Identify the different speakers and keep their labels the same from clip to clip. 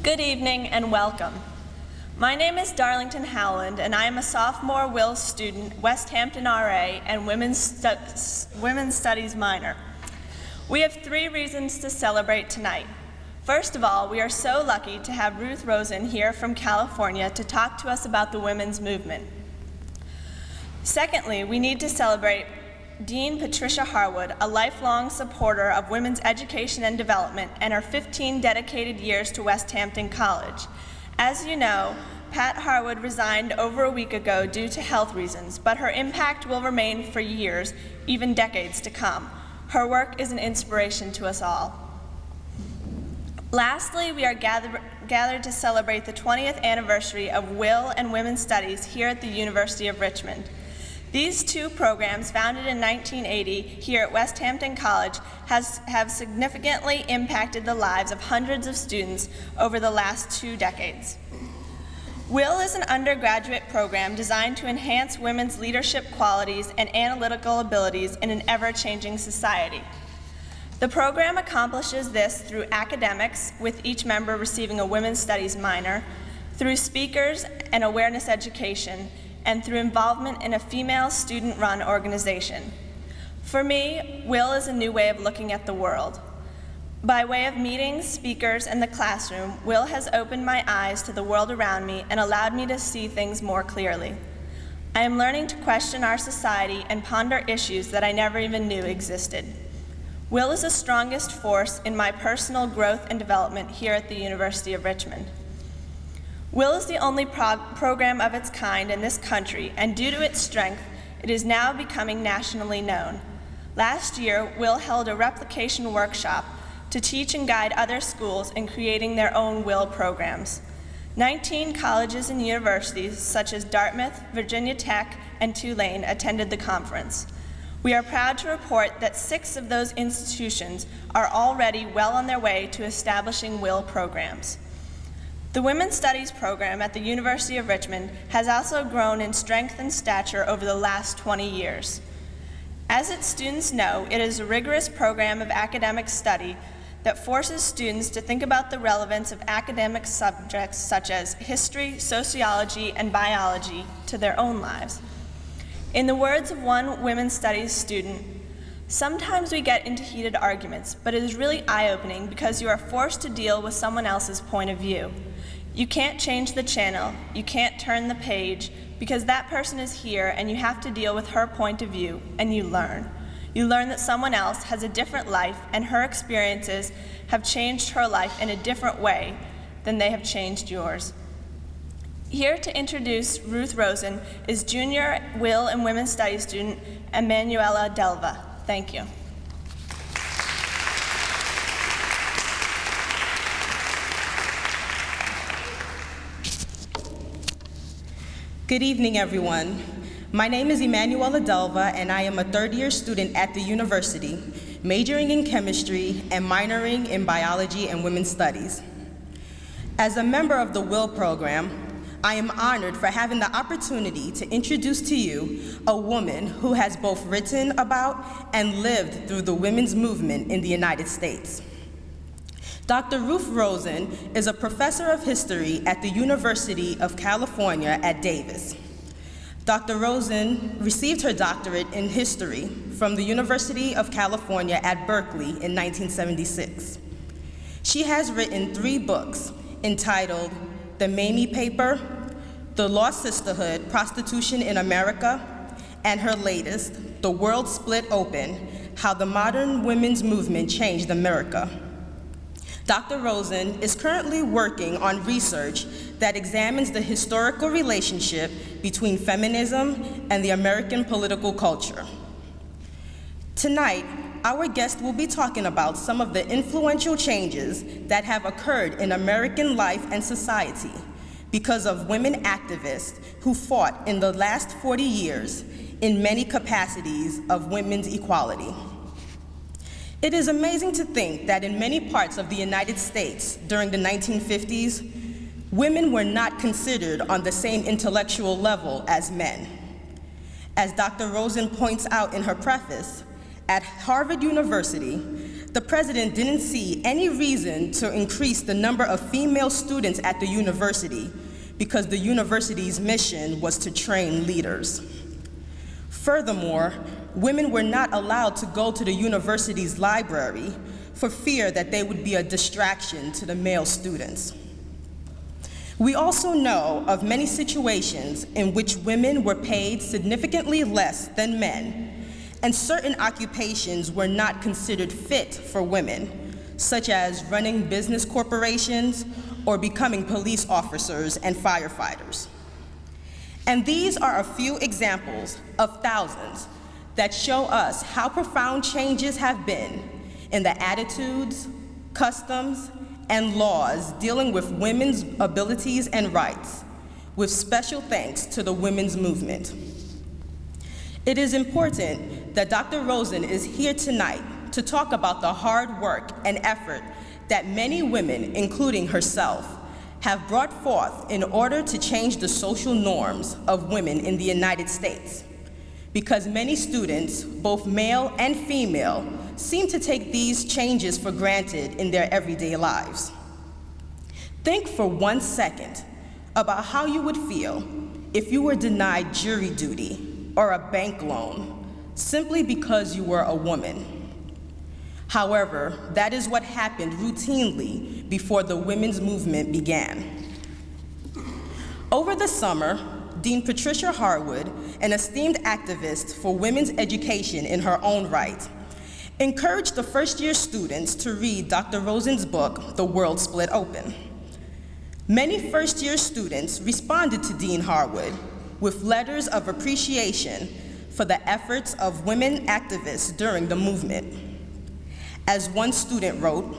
Speaker 1: Good evening and welcome. My name is Darlington Howland and I am a sophomore Will student, West Hampton RA, and Women's Studies minor. We have 3 reasons to celebrate tonight. First of all, we are so lucky to have Ruth Rosen here from California to talk to us about the women's movement. Secondly, we need to celebrate Dean Patricia Harwood, a lifelong supporter of women's education and development, and her 15 dedicated years to West Hampton College. As you know, Pat Harwood resigned over a week ago due to health reasons, but her impact will remain for years, even decades to come. Her work is an inspiration to us all. Lastly, we are gathered to celebrate the 20th anniversary of Will and Women's Studies here at the University of Richmond. These 2 programs, founded in 1980 here at West Hampton College, have significantly impacted the lives of hundreds of students over the last 2 decades. Will is an undergraduate program designed to enhance women's leadership qualities and analytical abilities in an ever-changing society. The program accomplishes this through academics, with each member receiving a Women's Studies minor, through speakers and awareness education, and through involvement in a female student-run organization. For me, Will is a new way of looking at the world. By way of meetings, speakers, and the classroom, Will has opened my eyes to the world around me and allowed me to see things more clearly. I am learning to question our society and ponder issues that I never even knew existed. Will is the strongest force in my personal growth and development here at the University of Richmond. Will is the only program of its kind in this country, and due to its strength, it is now becoming nationally known. Last year, Will held a replication workshop to teach and guide other schools in creating their own Will programs. 19 colleges and universities, such as Dartmouth, Virginia Tech, and Tulane, attended the conference. We are proud to report that 6 of those institutions are already well on their way to establishing Will programs. The Women's Studies program at the University of Richmond has also grown in strength and stature over the last 20 years. As its students know, it is a rigorous program of academic study that forces students to think about the relevance of academic subjects such as history, sociology, and biology to their own lives. In the words of one Women's Studies student, "Sometimes we get into heated arguments, but it is really eye-opening because you are forced to deal with someone else's point of view. You can't change the channel, you can't turn the page, because that person is here and you have to deal with her point of view, and you learn. You learn that someone else has a different life and her experiences have changed her life in a different way than they have changed yours." Here to introduce Ruth Rosen is junior Will and Women's Studies student Emmanuella Delva. Thank you.
Speaker 2: Good evening, everyone. My name is Emmanuella Delva, and I am a 3rd-year student at the university, majoring in chemistry and minoring in biology and women's studies. As a member of the Will program, I am honored for having the opportunity to introduce to you a woman who has both written about and lived through the women's movement in the United States. Dr. Ruth Rosen is a professor of history at the University of California at Davis. Dr. Rosen received her doctorate in history from the University of California at Berkeley in 1976. She has written 3 books entitled The Mamie Paper, The Lost Sisterhood, Prostitution in America, and her latest, The World Split Open, How the Modern Women's Movement Changed America. Dr. Rosen is currently working on research that examines the historical relationship between feminism and the American political culture. Tonight, our guest will be talking about some of the influential changes that have occurred in American life and society because of women activists who fought in the last 40 years in many capacities of women's equality. It is amazing to think that in many parts of the United States during the 1950s, women were not considered on the same intellectual level as men. As Dr. Rosen points out in her preface, at Harvard University, the president didn't see any reason to increase the number of female students at the university because the university's mission was to train leaders. Furthermore, women were not allowed to go to the university's library for fear that they would be a distraction to the male students. We also know of many situations in which women were paid significantly less than men, and certain occupations were not considered fit for women, such as running business corporations or becoming police officers and firefighters. And these are a few examples of thousands that show us how profound changes have been in the attitudes, customs, and laws dealing with women's abilities and rights, with special thanks to the women's movement. It is important that Dr. Rosen is here tonight to talk about the hard work and effort that many women, including herself, have brought forth in order to change the social norms of women in the United States. Because many students, both male and female, seem to take these changes for granted in their everyday lives. Think for 1 second about how you would feel if you were denied jury duty or a bank loan simply because you were a woman. However, that is what happened routinely before the women's movement began. Over the summer, Dean Patricia Harwood, an esteemed activist for women's education in her own right, encouraged the first-year students to read Dr. Rosen's book, The World Split Open. Many first-year students responded to Dean Harwood with letters of appreciation for the efforts of women activists during the movement. As one student wrote,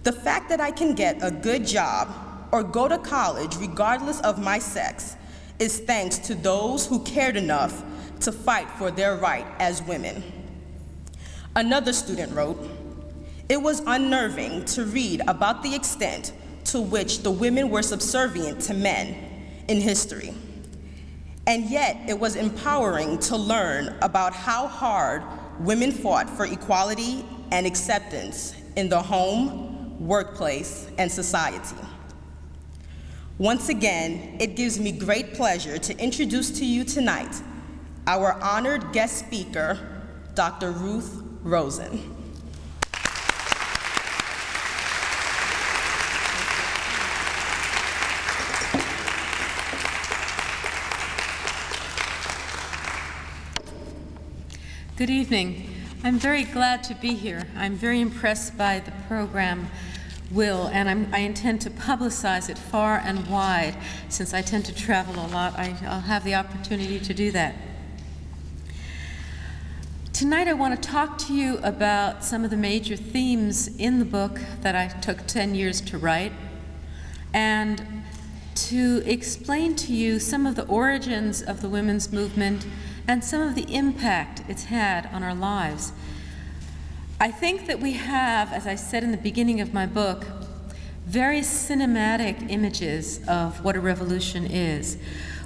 Speaker 2: "The fact that I can get a good job or go to college regardless of my sex is thanks to those who cared enough to fight for their right as women." Another student wrote, "It was unnerving to read about the extent to which the women were subservient to men in history. And yet it was empowering to learn about how hard women fought for equality and acceptance in the home, workplace, and society." Once again, it gives me great pleasure to introduce to you tonight our honored guest speaker, Dr. Ruth Rosen.
Speaker 3: Good evening. I'm very glad to be here. I'm very impressed by the program, Will, and I intend to publicize it far and wide. Since I tend to travel a lot, I'll have the opportunity to do that. Tonight I want to talk to you about some of the major themes in the book that I took 10 years to write, and to explain to you some of the origins of the women's movement and some of the impact it's had on our lives. I think that we have, as I said in the beginning of my book, very cinematic images of what a revolution is.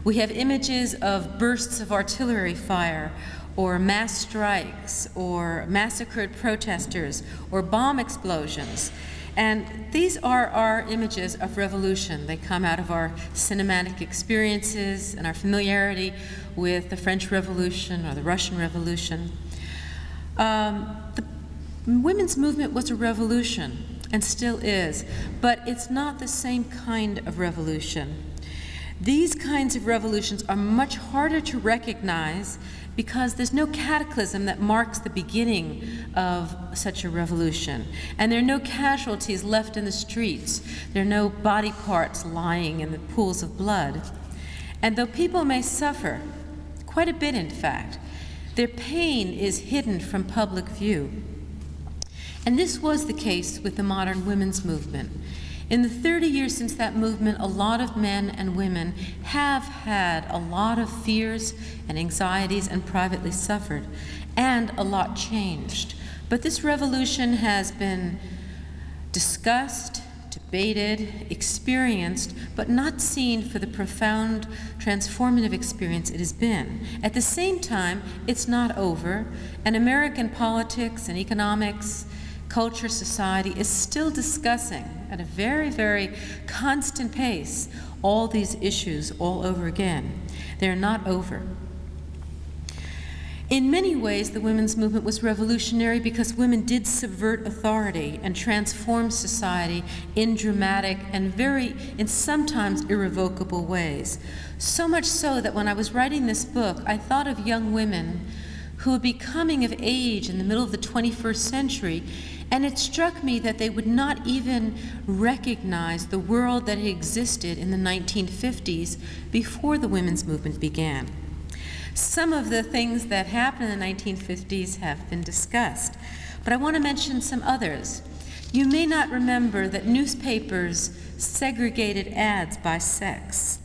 Speaker 3: We have images of bursts of artillery fire, or mass strikes, or massacred protesters, or bomb explosions. And these are our images of revolution. They come out of our cinematic experiences and our familiarity with the French Revolution or the Russian Revolution. The women's movement was a revolution, and still is, but it's not the same kind of revolution. These kinds of revolutions are much harder to recognize because there's no cataclysm that marks the beginning of such a revolution. And there are no casualties left in the streets. There are no body parts lying in the pools of blood. And though people may suffer, quite a bit in fact, their pain is hidden from public view. And this was the case with the modern women's movement. In the 30 years since that movement, a lot of men and women have had a lot of fears and anxieties and privately suffered, and a lot changed. But this revolution has been discussed, debated, experienced, but not seen for the profound transformative experience it has been. At the same time, it's not over, and American politics and economics, culture, society is still discussing at a very, very constant pace all these issues all over again. They're not over. In many ways, the women's movement was revolutionary because women did subvert authority and transform society in dramatic and in sometimes irrevocable ways. So much so that when I was writing this book, I thought of young women who would be coming of age in the middle of the 21st century, and it struck me that they would not even recognize the world that had existed in the 1950s before the women's movement began. Some of the things that happened in the 1950s have been discussed, but I want to mention some others. You may not remember that newspapers segregated ads by sex.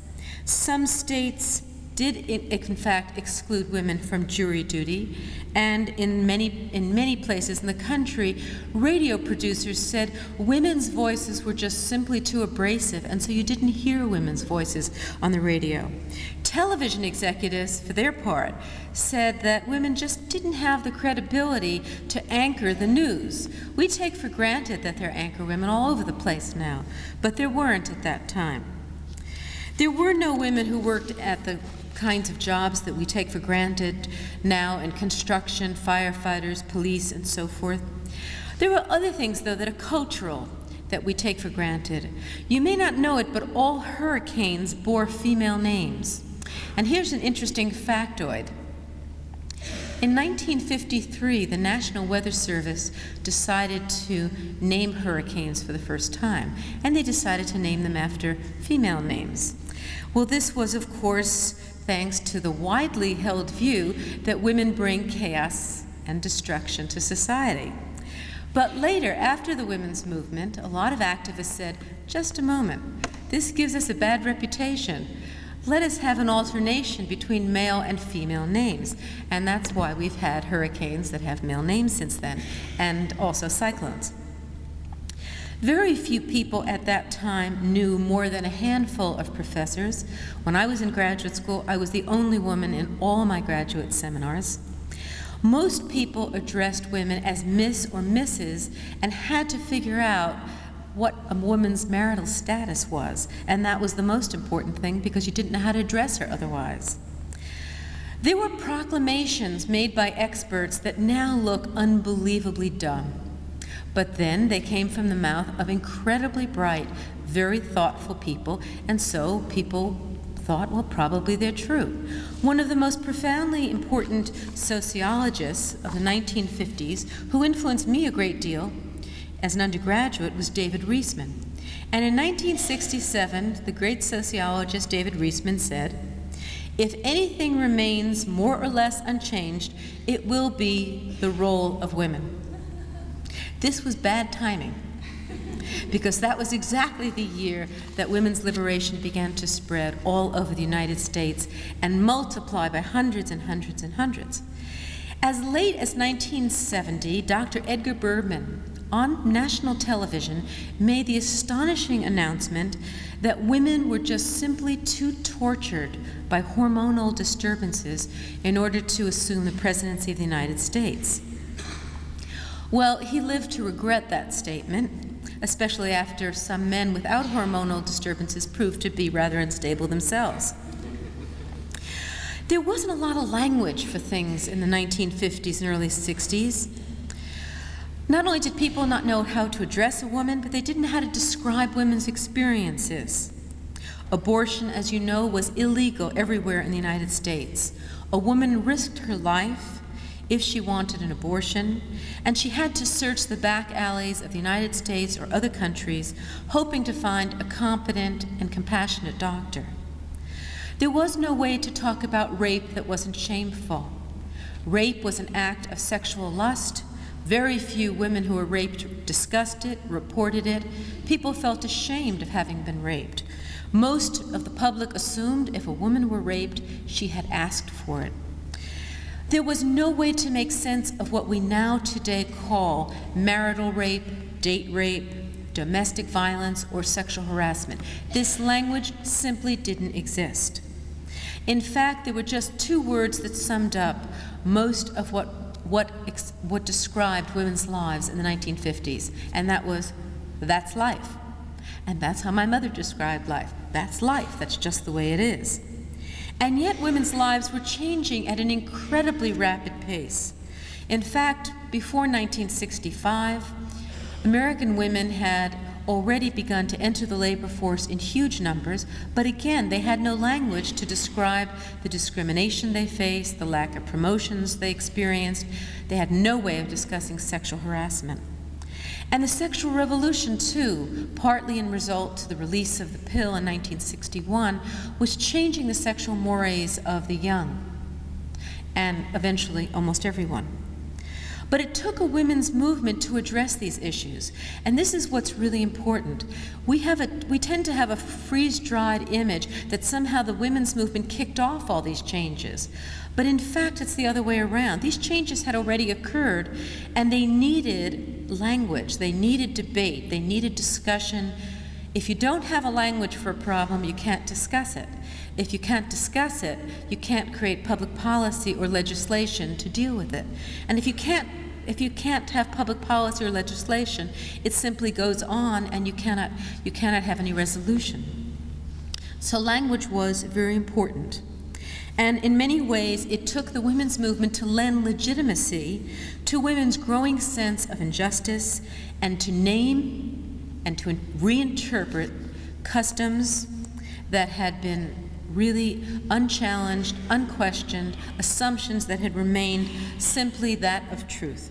Speaker 3: Some states did in fact exclude women from jury duty, and in many places in the country, radio producers said women's voices were just simply too abrasive, and so you didn't hear women's voices on the radio. Television executives, for their part, said that women just didn't have the credibility to anchor the news. We take for granted that there are anchor women all over the place now, but there weren't at that time. There were no women who worked at the kinds of jobs that we take for granted now in construction, firefighters, police, and so forth. There were other things, though, that are cultural that we take for granted. You may not know it, but all hurricanes bore female names. And here's an interesting factoid. In 1953, the National Weather Service decided to name hurricanes for the first time, and they decided to name them after female names. Well, this was, of course, thanks to the widely held view that women bring chaos and destruction to society. But later, after the women's movement, a lot of activists said, just a moment, this gives us a bad reputation. Let us have an alternation between male and female names. And that's why we've had hurricanes that have male names since then, and also cyclones. Very few people at that time knew more than a handful of professors. When I was in graduate school, I was the only woman in all my graduate seminars. Most people addressed women as Miss or Mrs. and had to figure out what a woman's marital status was, and that was the most important thing because you didn't know how to address her otherwise. There were proclamations made by experts that now look unbelievably dumb, but then they came from the mouth of incredibly bright, very thoughtful people, and so people thought, well, probably they're true. One of the most profoundly important sociologists of the 1950s, who influenced me a great deal as an undergraduate, was David Reisman. And in 1967, the great sociologist David Reisman said, if anything remains more or less unchanged, it will be the role of women. This was bad timing, because that was exactly the year that women's liberation began to spread all over the United States and multiply by hundreds and hundreds and hundreds. As late as 1970, Dr. Edgar Bergman, on national television, made the astonishing announcement that women were just simply too tortured by hormonal disturbances in order to assume the presidency of the United States. Well, he lived to regret that statement, especially after some men without hormonal disturbances proved to be rather unstable themselves. There wasn't a lot of language for things in the 1950s and early 60s. Not only did people not know how to address a woman, but they didn't know how to describe women's experiences. Abortion, as you know, was illegal everywhere in the United States. A woman risked her life if she wanted an abortion, and she had to search the back alleys of the United States or other countries, hoping to find a competent and compassionate doctor. There was no way to talk about rape that wasn't shameful. Rape was an act of sexual lust. Very few women who were raped discussed it, reported it. People felt ashamed of having been raped. Most of the public assumed if a woman were raped, she had asked for it. There was no way to make sense of what we now today call marital rape, date rape, domestic violence, or sexual harassment. This language simply didn't exist. In fact, there were just two words that summed up most of what what described women's lives in the 1950s, and that was, that's life. And that's how my mother described life. That's life. That's just the way it is. And yet women's lives were changing at an incredibly rapid pace. In fact, before 1965, American women had already begun to enter the labor force in huge numbers, but again, they had no language to describe the discrimination they faced, the lack of promotions they experienced. They had no way of discussing sexual harassment. And the sexual revolution, too, partly in result to the release of the pill in 1961, was changing the sexual mores of the young, and eventually almost everyone. But it took a women's movement to address these issues, and this is what's really important. We tend to have a freeze-dried image that somehow the women's movement kicked off all these changes. But in fact, it's the other way around. These changes had already occurred, and they needed language, they needed debate, they needed discussion. If you don't have a language for a problem, you can't discuss it. If you can't discuss it, you can't create public policy or legislation to deal with it. And if you can't have public policy or legislation, it simply goes on, and you cannot have any resolution. So language was very important. And in many ways, it took the women's movement to lend legitimacy to women's growing sense of injustice, and to name and to reinterpret customs that had been really unchallenged, unquestioned, assumptions that had remained simply that of truth.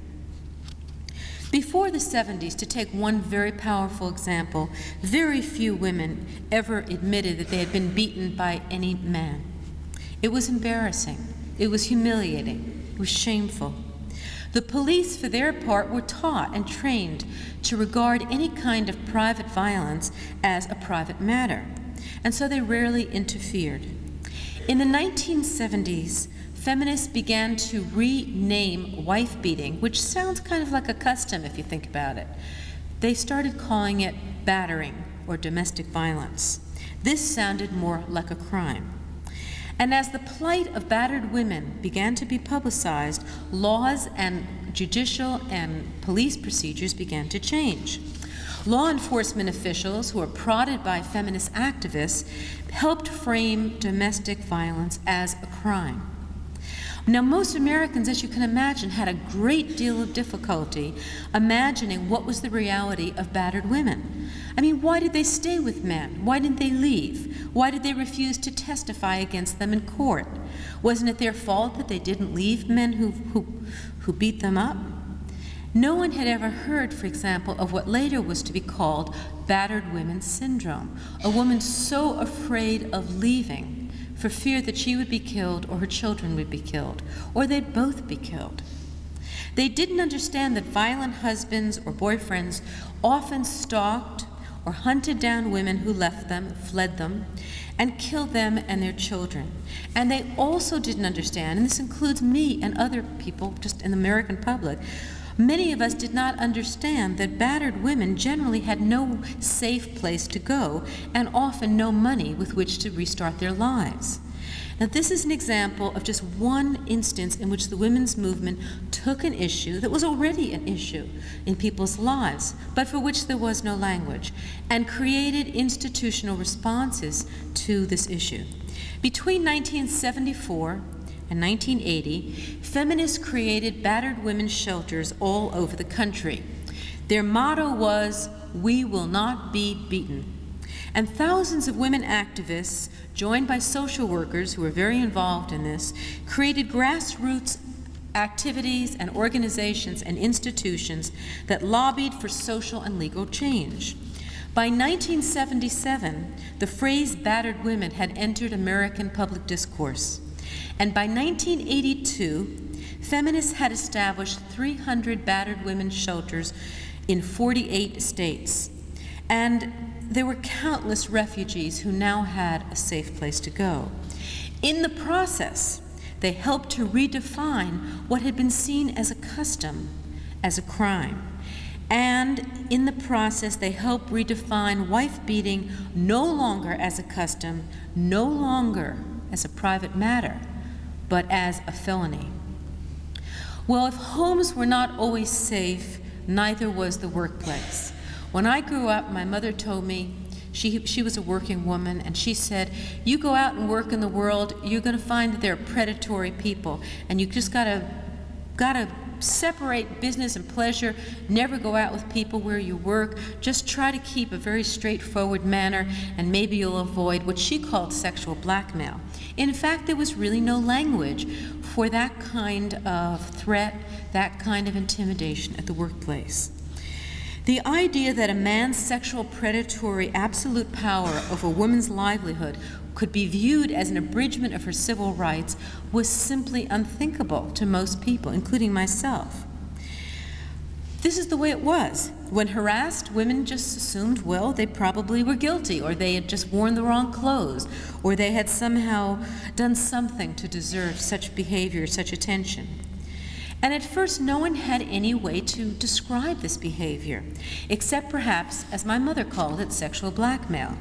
Speaker 3: Before the 70s, to take one very powerful example, very few women ever admitted that they had been beaten by any man. It was embarrassing, it was humiliating, it was shameful. The police, for their part, were taught and trained to regard any kind of private violence as a private matter, and so they rarely interfered. In the 1970s, feminists began to rename wife beating, which sounds kind of like a custom if you think about it. They started calling it battering or domestic violence. This sounded more like a crime. And as the plight of battered women began to be publicized, laws and judicial and police procedures began to change. Law enforcement officials, who were prodded by feminist activists, helped frame domestic violence as a crime. Now, most Americans, as you can imagine, had a great deal of difficulty imagining what was the reality of battered women. I mean, why did they stay with men? Why didn't they leave? Why did they refuse to testify against them in court? Wasn't it their fault that they didn't leave men who beat them up? No one had ever heard, for example, of what later was to be called battered women syndrome, a woman so afraid of leaving for fear that she would be killed or her children would be killed, or they'd both be killed. They didn't understand that violent husbands or boyfriends often stalked or hunted down women who left them, fled them, and killed them and their children. And they also didn't understand, and this includes me and other people just in the American public, many of us did not understand that battered women generally had no safe place to go and often no money with which to restart their lives. Now, this is an example of just one instance in which the women's movement took an issue that was already an issue in people's lives, but for which there was no language, and created institutional responses to this issue. Between 1974 and 1980, feminists created battered women's shelters all over the country. Their motto was, "We will not be beaten." And thousands of women activists, joined by social workers who were very involved in this, created grassroots activities and organizations and institutions that lobbied for social and legal change. By 1977, the phrase battered women had entered American public discourse. And by 1982, feminists had established 300 battered women's shelters in 48 states. And there were countless refugees who now had a safe place to go. In the process, they helped to redefine what had been seen as a custom, as a crime. And in the process, they helped redefine wife beating no longer as a custom, no longer as a private matter, but as a felony. Well, if homes were not always safe, neither was the workplace. When I grew up, my mother told me, she was a working woman, and she said, you go out and work in the world, you're going to find that there are predatory people, and you just gotta separate business and pleasure. Never go out with people where you work. Just try to keep a very straightforward manner, and maybe you'll avoid what she called sexual blackmail. In fact, there was really no language for that kind of threat, that kind of intimidation at the workplace. The idea that a man's sexual predatory absolute power over a woman's livelihood could be viewed as an abridgment of her civil rights was simply unthinkable to most people, including myself. This is the way it was. When harassed, women just assumed, well, they probably were guilty, or they had just worn the wrong clothes, or they had somehow done something to deserve such behavior, such attention. And at first, no one had any way to describe this behavior, except perhaps, as my mother called it, sexual blackmail.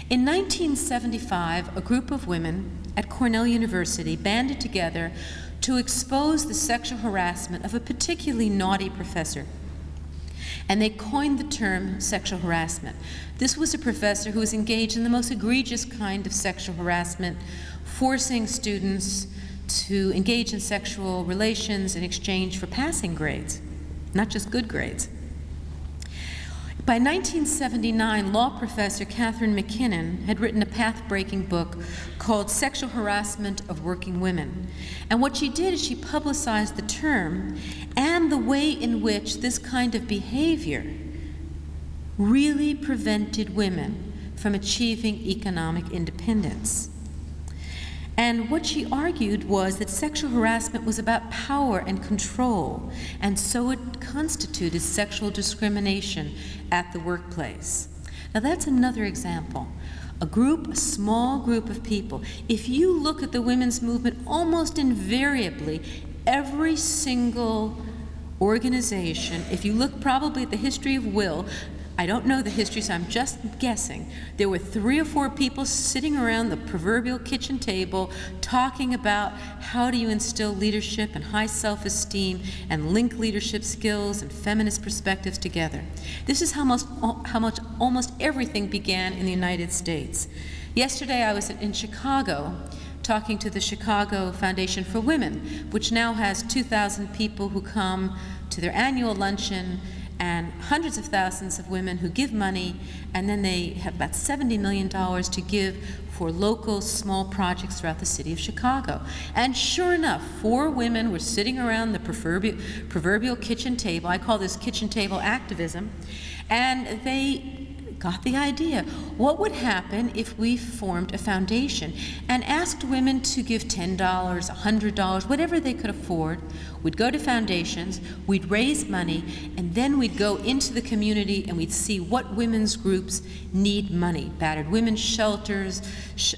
Speaker 3: In 1975, a group of women at Cornell University banded together to expose the sexual harassment of a particularly naughty professor. And they coined the term sexual harassment. This was a professor who was engaged in the most egregious kind of sexual harassment, forcing students to engage in sexual relations in exchange for passing grades, not just good grades. By 1979, law professor Catherine McKinnon had written a path-breaking book called Sexual Harassment of Working Women. And what she did is she publicized the term and the way in which this kind of behavior really prevented women from achieving economic independence. And what she argued was that sexual harassment was about power and control, and so it constituted sexual discrimination at the workplace. Now that's another example. A small group of people. If you look at the women's movement, almost invariably, every single organization, if you look probably at the history of Will, I don't know the history, so I'm just guessing. There were 3 or 4 people sitting around the proverbial kitchen table talking about how do you instill leadership and high self-esteem and link leadership skills and feminist perspectives together. This is how much almost everything began in the United States. Yesterday I was in Chicago talking to the Chicago Foundation for Women, which now has 2,000 people who come to their annual luncheon, and hundreds of thousands of women who give money, and then they have about $70 million to give for local small projects throughout the city of Chicago. And sure enough, 4 women were sitting around the proverbial kitchen table. I call this kitchen table activism, and they got the idea. What would happen if we formed a foundation and asked women to give $10, $100, whatever they could afford? We'd go to foundations, we'd raise money, and then we'd go into the community and we'd see what women's groups need money. Battered women's shelters,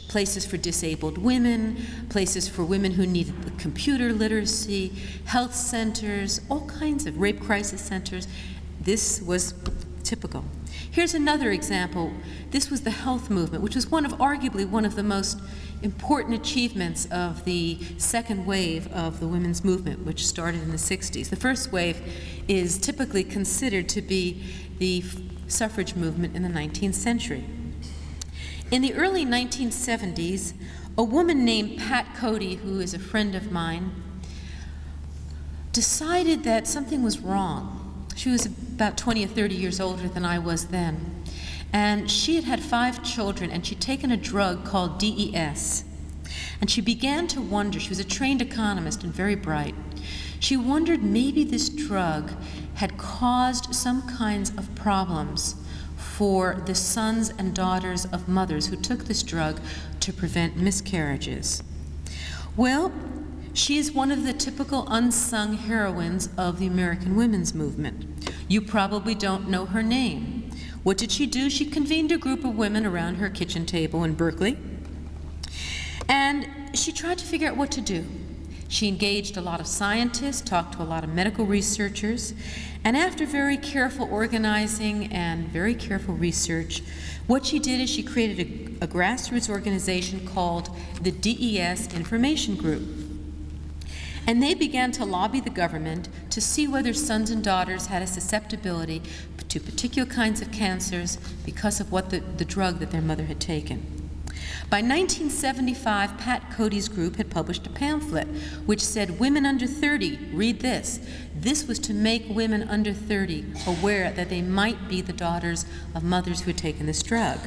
Speaker 3: places for disabled women, places for women who needed computer literacy, health centers, all kinds of rape crisis centers. This was typical. Here's another example. This was the health movement, which was arguably one of the most important achievements of the second wave of the women's movement, which started in the 60s. The first wave is typically considered to be the suffrage movement in the 19th century. In the early 1970s, a woman named Pat Cody, who is a friend of mine, decided that something was wrong. She was about 20 or 30 years older than I was then. And she had had 5 children, and she'd taken a drug called DES. And she began to wonder, she was a trained economist and very bright, she wondered maybe this drug had caused some kinds of problems for the sons and daughters of mothers who took this drug to prevent miscarriages. Well, she is one of the typical unsung heroines of the American women's movement. You probably don't know her name. What did she do? She convened a group of women around her kitchen table in Berkeley, and she tried to figure out what to do. She engaged a lot of scientists, talked to a lot of medical researchers, and after very careful organizing and very careful research, what she did is she created a grassroots organization called the DES Information Group. And they began to lobby the government to see whether sons and daughters had a susceptibility to particular kinds of cancers because of what the drug that their mother had taken. By 1975, Pat Cody's group had published a pamphlet which said, "Women under 30, read this." This was to make women under 30 aware that they might be the daughters of mothers who had taken this drug.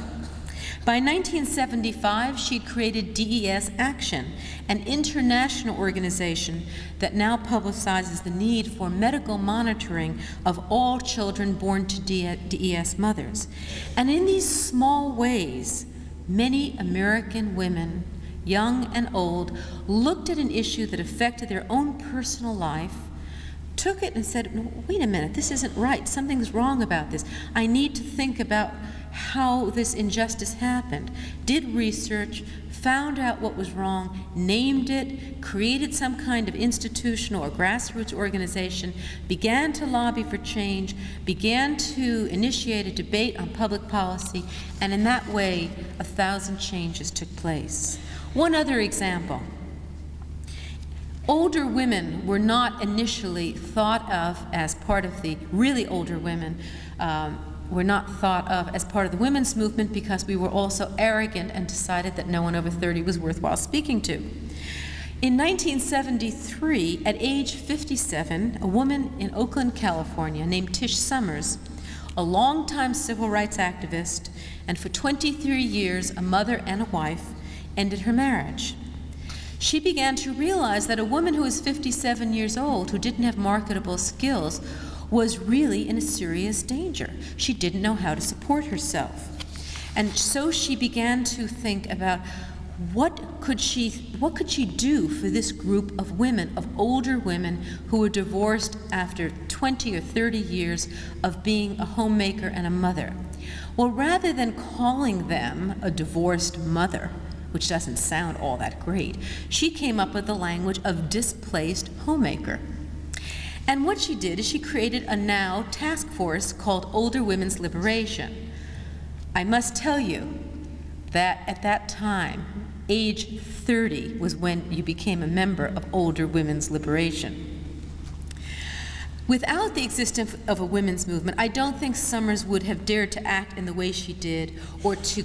Speaker 3: By 1975, she created DES Action, an international organization that now publicizes the need for medical monitoring of all children born to DES mothers. And in these small ways, many American women, young and old, looked at an issue that affected their own personal life, took it and said, "No, wait a minute, this isn't right. Something's wrong about this. I need to think about how this injustice happened." Did research, found out what was wrong, named it, created some kind of institutional or grassroots organization, began to lobby for change, began to initiate a debate on public policy, and in that way, 1,000 changes took place. One other example. Older women were not initially thought of as part of the really older women, were not thought of as part of the women's movement because we were all so arrogant and decided that no one over 30 was worthwhile speaking to. In 1973, at age 57, a woman in Oakland, California, named Tish Summers, a longtime civil rights activist, and for 23 years a mother and a wife, ended her marriage. She began to realize that a woman who was 57 years old, who didn't have marketable skills, was really in a serious danger. She didn't know how to support herself. And so she began to think about what could she do for this group of women, of older women who were divorced after 20 or 30 years of being a homemaker and a mother. Well, rather than calling them a divorced mother, which doesn't sound all that great, she came up with the language of displaced homemaker. And what she did is she created a now task force called Older Women's Liberation. I must tell you that at that time, age 30 was when you became a member of Older Women's Liberation. Without the existence of a women's movement, I don't think Summers would have dared to act in the way she did or to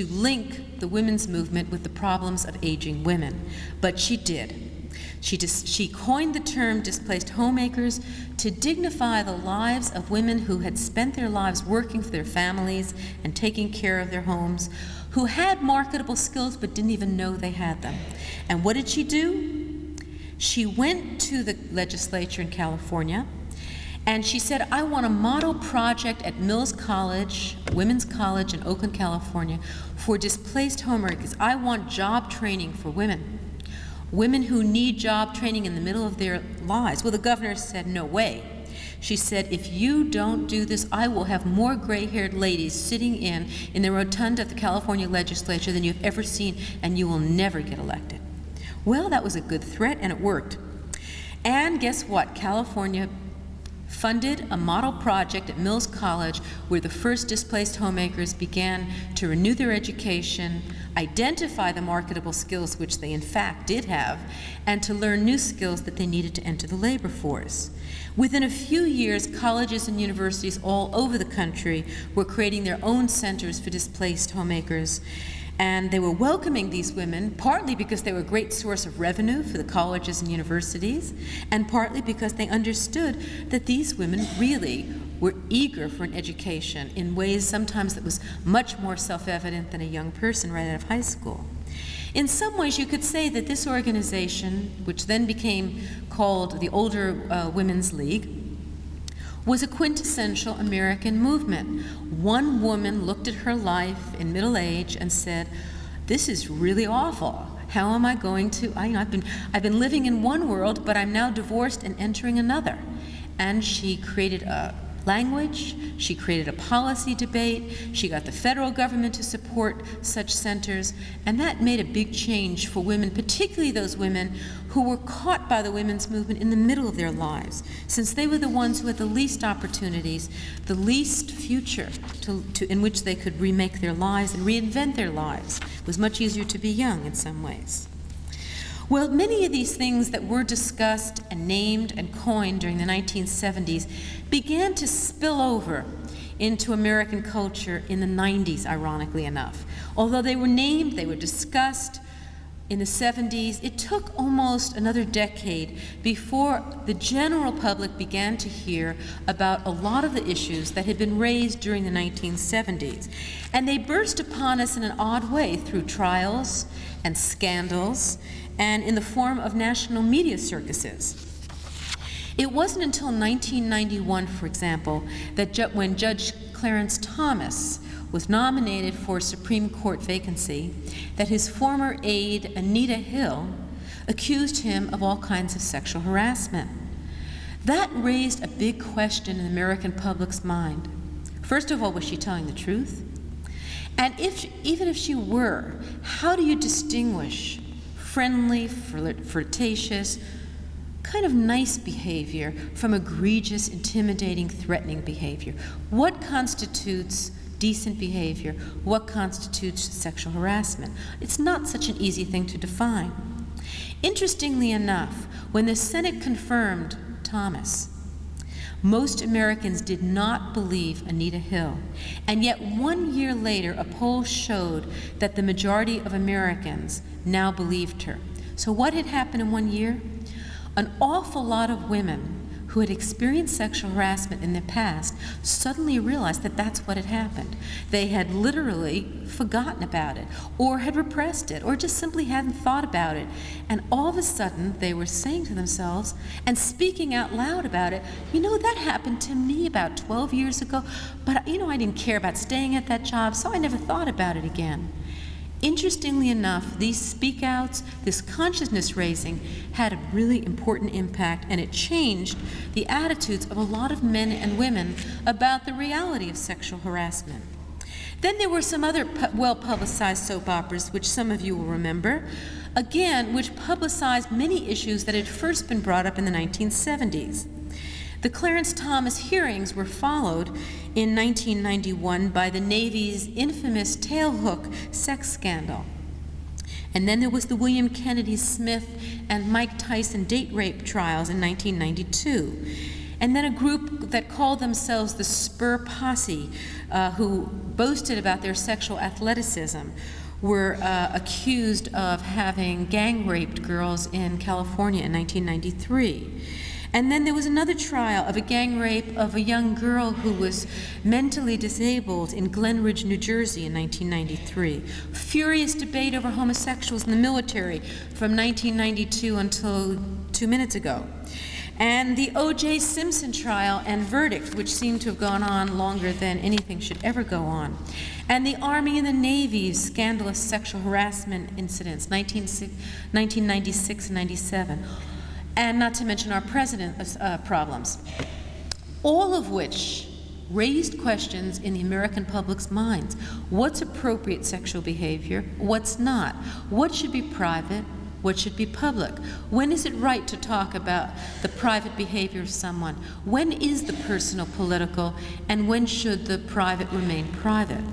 Speaker 3: link the women's movement with the problems of aging women, but she did. She coined the term displaced homemakers to dignify the lives of women who had spent their lives working for their families and taking care of their homes, who had marketable skills but didn't even know they had them. And what did she do? She went to the legislature in California and she said, "I want a model project at Mills College, Women's College in Oakland, California, for displaced homemakers. I want job training for women. Women who need job training in the middle of their lives." Well, the governor said, "No way." She said, "If you don't do this, I will have more gray-haired ladies sitting in the rotunda of the California legislature than you've ever seen, and you will never get elected." Well, that was a good threat, and it worked. And guess what? California funded a model project at Mills College where the first displaced homemakers began to renew their education, identify the marketable skills which they in fact did have, and to learn new skills that they needed to enter the labor force. Within a few years, colleges and universities all over the country were creating their own centers for displaced homemakers, and they were welcoming these women, partly because they were a great source of revenue for the colleges and universities, and partly because they understood that these women really were eager for an education in ways sometimes that was much more self-evident than a young person right out of high school. In some ways, you could say that this organization, which then became called the Older Women's League, was a quintessential American movement. One woman looked at her life in middle age and said, "This is really awful. How am I going to, I've been living in one world, but I'm now divorced and entering another." And she created a language, she created a policy debate, she got the federal government to support such centers, and that made a big change for women, particularly those women who were caught by the women's movement in the middle of their lives, since they were the ones who had the least opportunities, the least future in which they could remake their lives and reinvent their lives. It was much easier to be young in some ways. Well, many of these things that were discussed and named and coined during the 1970s began to spill over into American culture in the 90s, ironically enough. Although they were named, they were discussed in the 70s, it took almost another decade before the general public began to hear about a lot of the issues that had been raised during the 1970s. And they burst upon us in an odd way through trials and scandals and in the form of national media circuses. It wasn't until 1991, for example, that when Judge Clarence Thomas was nominated for a Supreme Court vacancy, that his former aide, Anita Hill, accused him of all kinds of sexual harassment. That raised a big question in the American public's mind. First of all, was she telling the truth? And even if she were, how do you distinguish friendly, flirtatious, kind of nice behavior from egregious, intimidating, threatening behavior? What constitutes decent behavior? What constitutes sexual harassment? It's not such an easy thing to define. Interestingly enough, when the Senate confirmed Thomas, most Americans did not believe Anita Hill. And yet 1 year later, a poll showed that the majority of Americans now believed her. So what had happened in 1 year? An awful lot of women who had experienced sexual harassment in the past suddenly realized that that's what had happened. They had literally forgotten about it, or had repressed it, or just simply hadn't thought about it. And all of a sudden, they were saying to themselves and speaking out loud about it, you know, that happened to me about 12 years ago, but you know, I didn't care about staying at that job, so I never thought about it again. Interestingly enough, these speak-outs, this consciousness raising, had a really important impact, and it changed the attitudes of a lot of men and women about the reality of sexual harassment. Then there were some other well-publicized soap operas, which some of you will remember, again, which publicized many issues that had first been brought up in the 1970s. The Clarence Thomas hearings were followed in 1991 by the Navy's infamous tailhook sex scandal. And then there was the William Kennedy Smith and Mike Tyson date rape trials in 1992. And then a group that called themselves the Spur Posse, who boasted about their sexual athleticism, were accused of having gang raped girls in California in 1993. And then there was another trial of a gang rape of a young girl who was mentally disabled in Glen Ridge, New Jersey in 1993. Furious debate over homosexuals in the military from 1992 until 2 minutes ago. And the O.J. Simpson trial and verdict, which seemed to have gone on longer than anything should ever go on. And the Army and the Navy's scandalous sexual harassment incidents, 1996 and 97. And not to mention our president's problems, all of which raised questions in the American public's minds. What's appropriate sexual behavior? What's not? What should be private? What should be public? When is it right to talk about the private behavior of someone? When is the personal political? And when should the private remain private?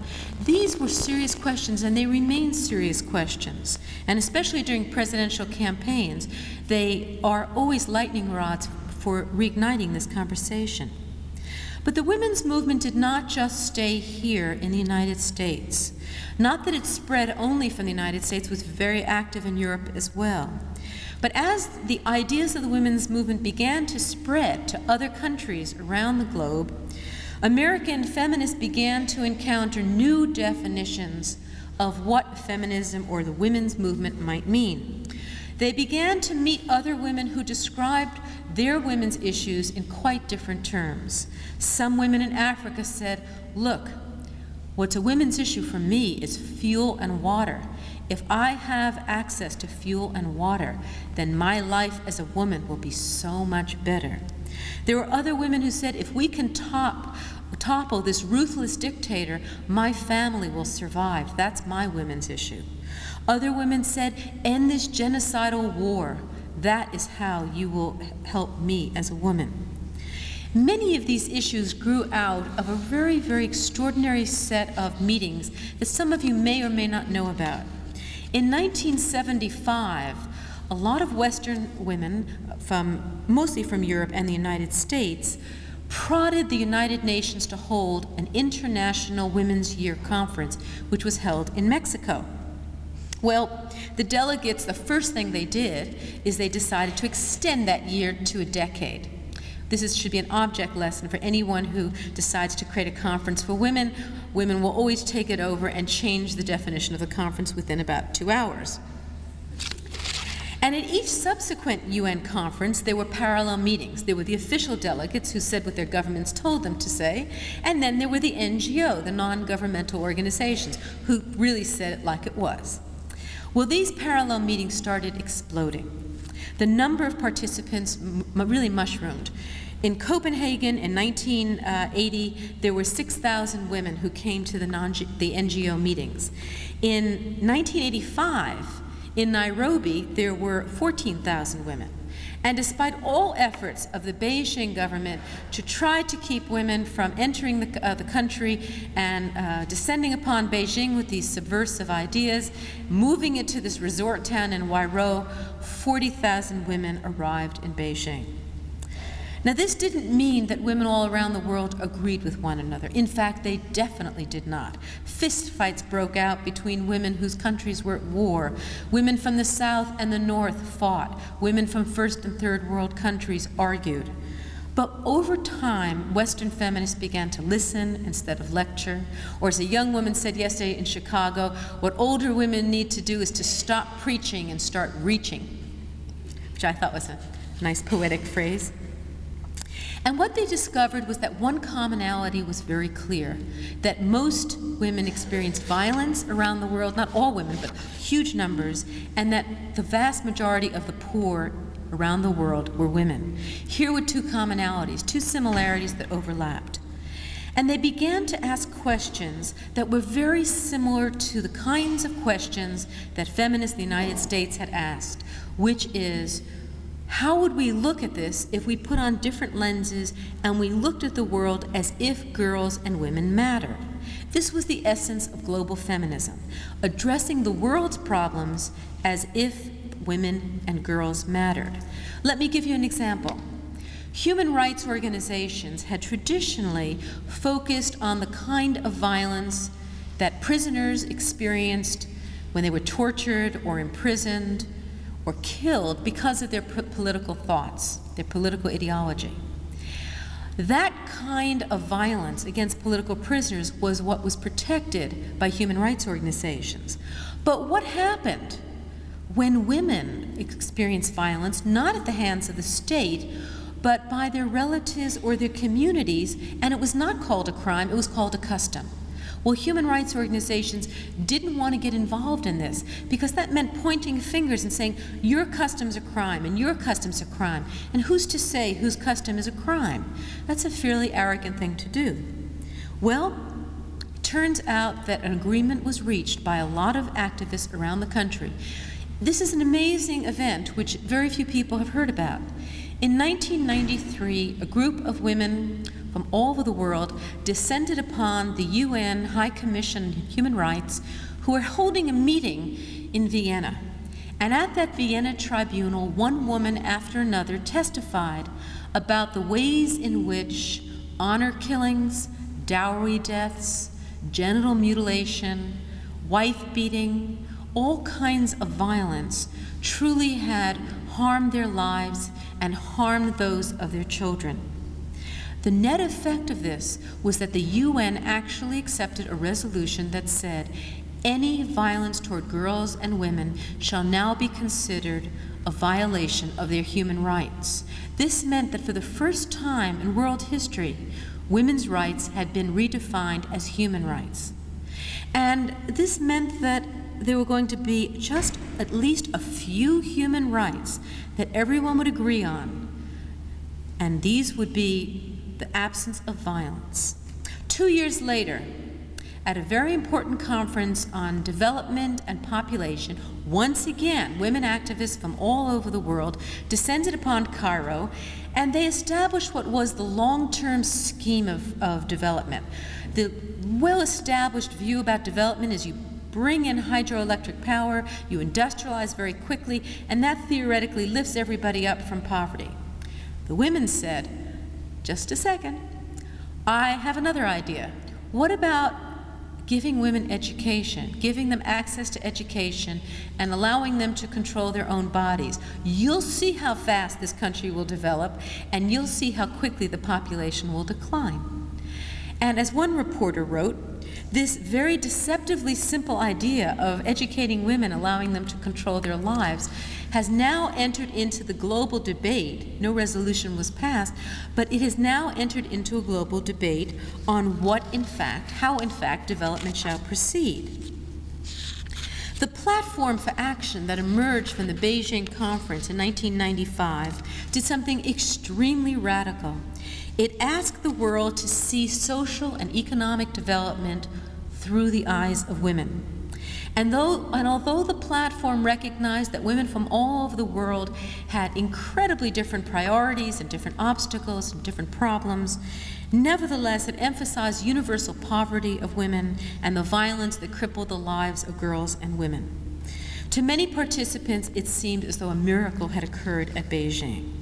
Speaker 3: These were serious questions, and they remain serious questions. And especially during presidential campaigns, they are always lightning rods for reigniting this conversation. But the women's movement did not just stay here in the United States. Not that it spread only from the United States, it was very active in Europe as well. But as the ideas of the women's movement began to spread to other countries around the globe, American feminists began to encounter new definitions of what feminism or the women's movement might mean. They began to meet other women who described their women's issues in quite different terms. Some women in Africa said, look, what's a women's issue for me is fuel and water. If I have access to fuel and water, then my life as a woman will be so much better. There were other women who said, if we can topple this ruthless dictator, my family will survive. That's my women's issue. Other women said, end this genocidal war. That is how you will help me as a woman. Many of these issues grew out of a very, very extraordinary set of meetings that some of you may or may not know about. In 1975, a lot of Western women, mostly from Europe and the United States, prodded the United Nations to hold an International Women's Year Conference, which was held in Mexico. Well, the delegates, the first thing they did is they decided to extend that year to a decade. Should be an object lesson for anyone who decides to create a conference for women. Women will always take it over and change the definition of the conference within about 2 hours. And at each subsequent UN conference, there were parallel meetings. There were the official delegates who said what their governments told them to say, and then there were the NGO, the non-governmental organizations, who really said it like it was. Well, these parallel meetings started exploding. The number of participants really mushroomed. In Copenhagen in 1980, there were 6,000 women who came to the NGO meetings. In 1985, in Nairobi, there were 14,000 women. And despite all efforts of the Beijing government to try to keep women from entering the country and descending upon Beijing with these subversive ideas, moving it to this resort town in Wairau, 40,000 women arrived in Beijing. Now, this didn't mean that women all around the world agreed with one another. In fact, they definitely did not. Fist fights broke out between women whose countries were at war. Women from the South and the North fought. Women from first and third world countries argued. But over time, Western feminists began to listen instead of lecture. Or as a young woman said yesterday in Chicago, what older women need to do is to stop preaching and start reaching, which I thought was a nice poetic phrase. And what they discovered was that one commonality was very clear, that most women experienced violence around the world, not all women, but huge numbers, and that the vast majority of the poor around the world were women. Here were two commonalities, two similarities that overlapped. And they began to ask questions that were very similar to the kinds of questions that feminists in the United States had asked, which is, how would we look at this if we put on different lenses and we looked at the world as if girls and women mattered? This was the essence of global feminism, addressing the world's problems as if women and girls mattered. Let me give you an example. Human rights organizations had traditionally focused on the kind of violence that prisoners experienced when they were tortured or imprisoned or killed because of their political thoughts, their political ideology. That kind of violence against political prisoners was what was protected by human rights organizations. But what happened when women experienced violence, not at the hands of the state, but by their relatives or their communities, and it was not called a crime, it was called a custom? Well, human rights organizations didn't want to get involved in this because that meant pointing fingers and saying, your custom's a crime and your custom's a crime. And who's to say whose custom is a crime? That's a fairly arrogant thing to do. Well, it turns out that an agreement was reached by a lot of activists around the country. This is an amazing event which very few people have heard about. In 1993, a group of women from all over the world descended upon the UN High Commission on Human Rights, who were holding a meeting in Vienna. And at that Vienna tribunal, one woman after another testified about the ways in which honor killings, dowry deaths, genital mutilation, wife beating, all kinds of violence truly had harmed their lives and harmed those of their children. The net effect of this was that the UN actually accepted a resolution that said, any violence toward girls and women shall now be considered a violation of their human rights. This meant that for the first time in world history, women's rights had been redefined as human rights. And this meant that there were going to be just at least a few human rights that everyone would agree on, and these would be the absence of violence. 2 years later, at a very important conference on development and population, once again, women activists from all over the world descended upon Cairo, and they established what was the long-term scheme of development. The well-established view about development is you bring in hydroelectric power, you industrialize very quickly, and that theoretically lifts everybody up from poverty. The women said, just a second, I have another idea. What about giving women education, giving them access to education, and allowing them to control their own bodies? You'll see how fast this country will develop, and you'll see how quickly the population will decline. And as one reporter wrote, this very deceptively simple idea of educating women, allowing them to control their lives, has now entered into the global debate. No resolution was passed, but it has now entered into a global debate on how in fact development shall proceed. The platform for action that emerged from the Beijing conference in 1995 did something extremely radical. It asked the world to see social and economic development through the eyes of women. And although the platform recognized that women from all over the world had incredibly different priorities and different obstacles and different problems, nevertheless it emphasized universal poverty of women and the violence that crippled the lives of girls and women. To many participants, it seemed as though a miracle had occurred at Beijing.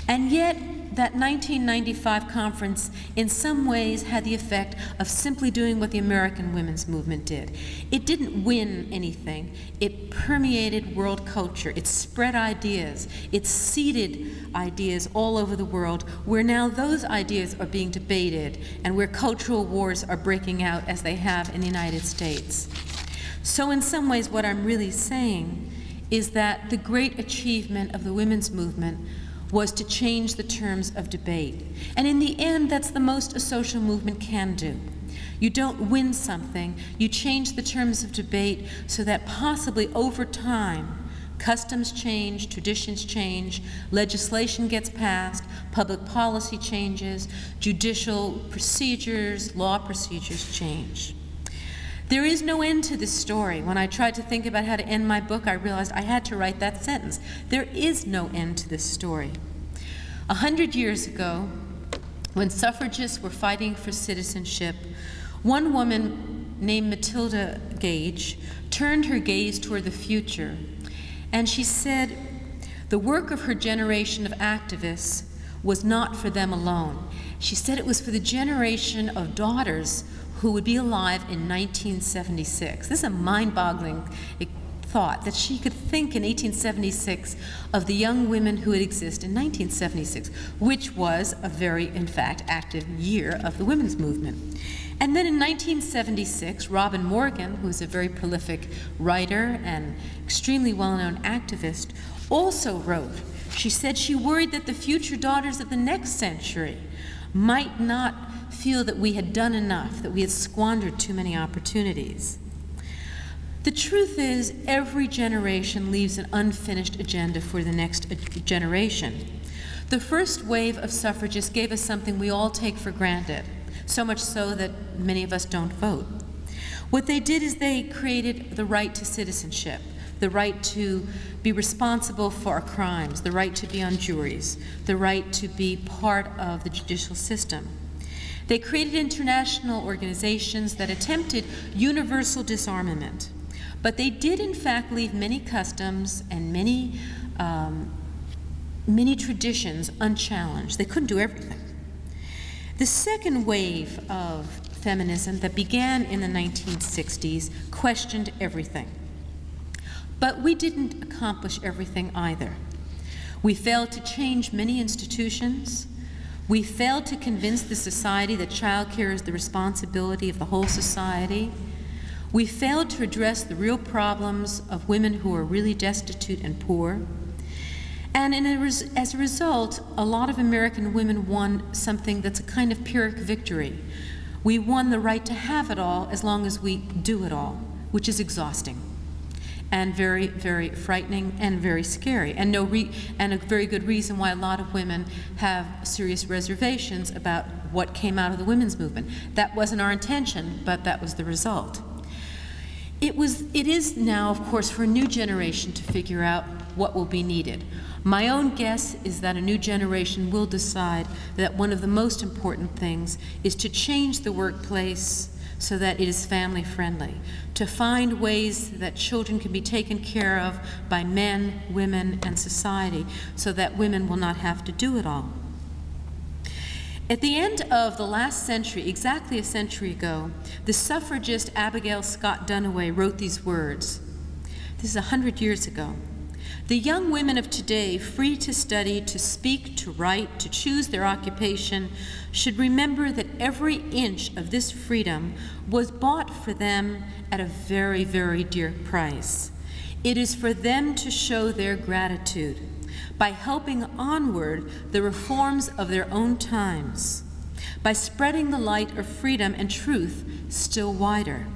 Speaker 3: And yet, that 1995 conference in some ways had the effect of simply doing what the American women's movement did. It didn't win anything. It permeated world culture. It spread ideas. It seeded ideas all over the world, where now those ideas are being debated and where cultural wars are breaking out as they have in the United States. So in some ways, what I'm really saying is that the great achievement of the women's movement was to change the terms of debate. And in the end, that's the most a social movement can do. You don't win something, you change the terms of debate so that possibly over time, customs change, traditions change, legislation gets passed, public policy changes, judicial procedures, law procedures change. There is no end to this story. When I tried to think about how to end my book, I realized I had to write that sentence. There is no end to this story. 100 years ago, when suffragists were fighting for citizenship, one woman named Matilda Gage turned her gaze toward the future, and she said the work of her generation of activists was not for them alone. She said it was for the generation of daughters who would be alive in 1976. This is a mind-boggling thought, that she could think in 1876 of the young women who would exist in 1976, which was a very, in fact, active year of the women's movement. And then in 1976, Robin Morgan, who's a very prolific writer and extremely well-known activist, also wrote. She said she worried that the future daughters of the next century might not feel that we had done enough, that we had squandered too many opportunities. The truth is, every generation leaves an unfinished agenda for the next generation. The first wave of suffragists gave us something we all take for granted, so much so that many of us don't vote. What they did is they created the right to citizenship, the right to be responsible for our crimes, the right to be on juries, the right to be part of the judicial system. They created international organizations that attempted universal disarmament, but they did in fact leave many customs and many traditions unchallenged. They couldn't do everything. The second wave of feminism that began in the 1960s questioned everything. But we didn't accomplish everything either. We failed to change many institutions. We failed to convince the society that childcare is the responsibility of the whole society. We failed to address the real problems of women who are really destitute and poor. And as a result, a lot of American women won something that's a kind of Pyrrhic victory. We won the right to have it all as long as we do it all, which is exhausting and very, very frightening and very scary, and a very good reason why a lot of women have serious reservations about what came out of the women's movement. That wasn't our intention, but that was the result. It is now, of course, for a new generation to figure out what will be needed. My own guess is that a new generation will decide that one of the most important things is to change the workplace so that it is family friendly, to find ways that children can be taken care of by men, women, and society, so that women will not have to do it all. At the end of the last century, exactly a century ago, the suffragist Abigail Scott Duniway wrote these words. This is 100 years ago. The young women of today, free to study, to speak, to write, to choose their occupation, should remember that every inch of this freedom was bought for them at a very, very dear price. It is for them to show their gratitude by helping onward the reforms of their own times, by spreading the light of freedom and truth still wider.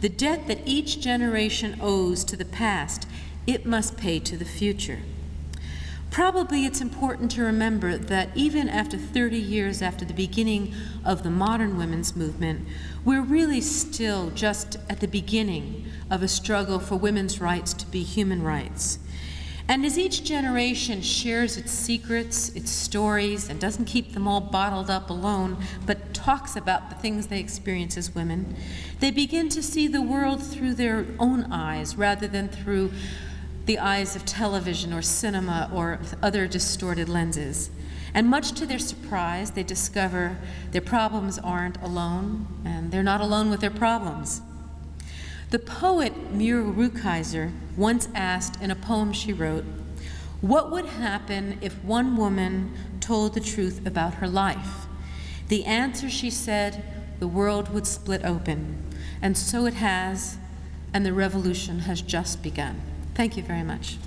Speaker 3: The debt that each generation owes to the past, it must pay to the future. Probably it's important to remember that even after 30 years after the beginning of the modern women's movement, we're really still just at the beginning of a struggle for women's rights to be human rights. And as each generation shares its secrets, its stories, and doesn't keep them all bottled up alone, but talks about the things they experience as women, they begin to see the world through their own eyes rather than through the eyes of television or cinema or other distorted lenses. And much to their surprise, they discover their problems aren't alone, and they're not alone with their problems. The poet Muriel Rukeyser once asked in a poem she wrote, "What would happen if one woman told the truth about her life?" The answer, she said, the world would split open. And so it has, and the revolution has just begun. Thank you very much.